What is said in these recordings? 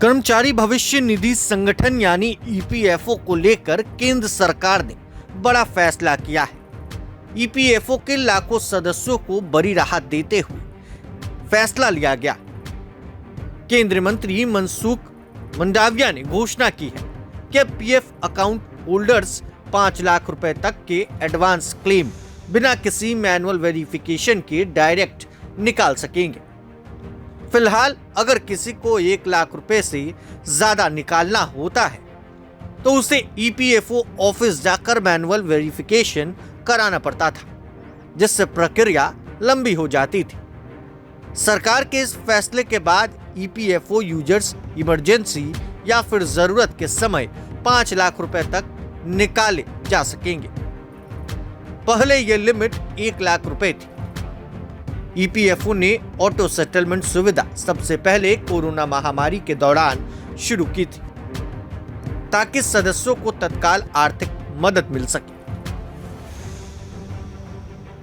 कर्मचारी भविष्य निधि संगठन यानी ईपीएफओ को लेकर केंद्र सरकार ने बड़ा फैसला किया है। ईपीएफओ के लाखों सदस्यों को बड़ी राहत देते हुए फैसला लिया गया। केंद्रीय मंत्री मनसुख मंडाविया ने घोषणा की है कि पीएफ अकाउंट होल्डर्स 5 लाख रुपए तक के एडवांस क्लेम बिना किसी मैनुअल वेरिफिकेशन के डायरेक्ट निकाल सकेंगे। फिलहाल अगर किसी को 1 लाख रुपए से ज्यादा निकालना होता है तो उसे ईपीएफओ ऑफिस जाकर मैनुअल वेरिफिकेशन कराना पड़ता था, जिससे प्रक्रिया लंबी हो जाती थी। सरकार के इस फैसले के बाद ईपीएफओ यूजर्स इमरजेंसी या फिर जरूरत के समय 5 लाख रुपए तक निकाले जा सकेंगे। पहले यह लिमिट 1 लाख रुपए थी। ईपीएफओ ने ऑटो सेटलमेंट सुविधा सबसे पहले कोरोना महामारी के दौरान शुरू की थी, ताकि सदस्यों को तत्काल आर्थिक मदद मिल सके।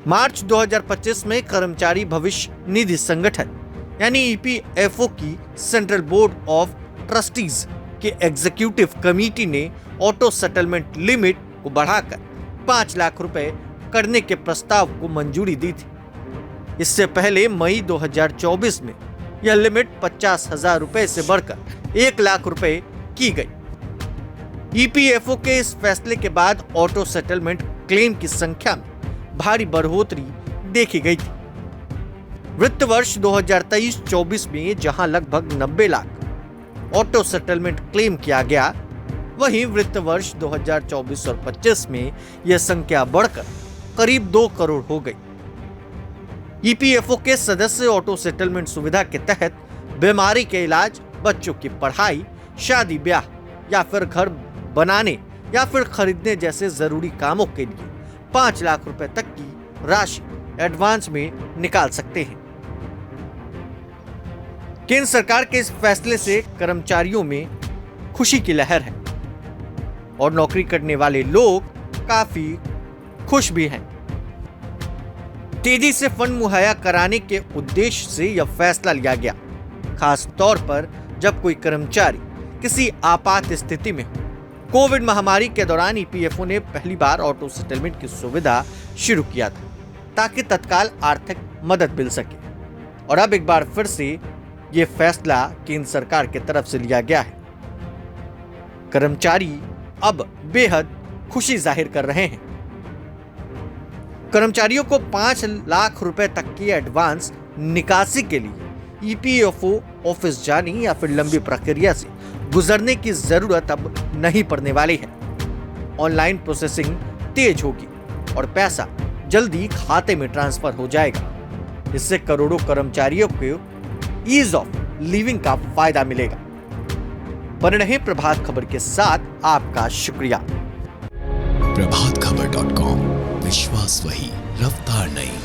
मार्च 2025 में कर्मचारी भविष्य निधि संगठन यानी ईपीएफओ की सेंट्रल बोर्ड ऑफ ट्रस्टीज के एग्जीक्यूटिव कमेटी ने ऑटो सेटलमेंट लिमिट को बढ़ाकर 5 लाख रुपए करने के प्रस्ताव को मंजूरी दी थी। इससे पहले मई 2024 में यह लिमिट 50,000 रुपए से बढ़कर 1 लाख रुपए की गई। ईपीएफओ के इस फैसले के बाद ऑटो सेटलमेंट क्लेम की संख्या में भारी बढ़ोतरी देखी गई थी। वित्त वर्ष 2023-24 में जहां लगभग 90 लाख ऑटो सेटलमेंट क्लेम किया गया, वहीं वित्त वर्ष 2024 और 25 में यह संख्या बढ़कर करीब 2 करोड़ हो गई। ईपीएफओ के सदस्य ऑटो सेटलमेंट सुविधा के तहत बीमारी के इलाज, बच्चों की पढ़ाई, शादी ब्याह या फिर घर बनाने या फिर खरीदने जैसे जरूरी कामों के लिए 5 लाख रुपए तक की राशि एडवांस में निकाल सकते हैं। केंद्र सरकार के इस फैसले से कर्मचारियों में खुशी की लहर है और नौकरी करने वाले लोग काफी खुश भी हैं। तेजी से फंड मुहैया कराने के उद्देश्य से यह फैसला लिया गया, खास तौर पर जब कोई कर्मचारी किसी आपात स्थिति में हो। कोविड महामारी के दौरान ईपीएफओ ने पहली बार ऑटो सेटलमेंट की सुविधा शुरू किया था, ताकि तत्काल आर्थिक मदद मिल सके। और अब एक बार फिर से यह फैसला केंद्र सरकार की तरफ से लिया गया है। कर्मचारी अब बेहद खुशी जाहिर कर रहे हैं। कर्मचारियों को 5 लाख रुपए तक की एडवांस निकासी के लिए ईपीएफओ ऑफिस जाने या फिर लंबी प्रक्रिया से गुजरने की जरूरत अब नहीं पड़ने वाली है। ऑनलाइन प्रोसेसिंग तेज होगी और पैसा जल्दी खाते में ट्रांसफर हो जाएगा। इससे करोड़ों कर्मचारियों को ईज ऑफ लिविंग का फायदा मिलेगा। बने रहे प्रभात खबर के साथ। आपका शुक्रिया। प्रभातखबर.com, विश्वास वही, रफ्तार नहीं।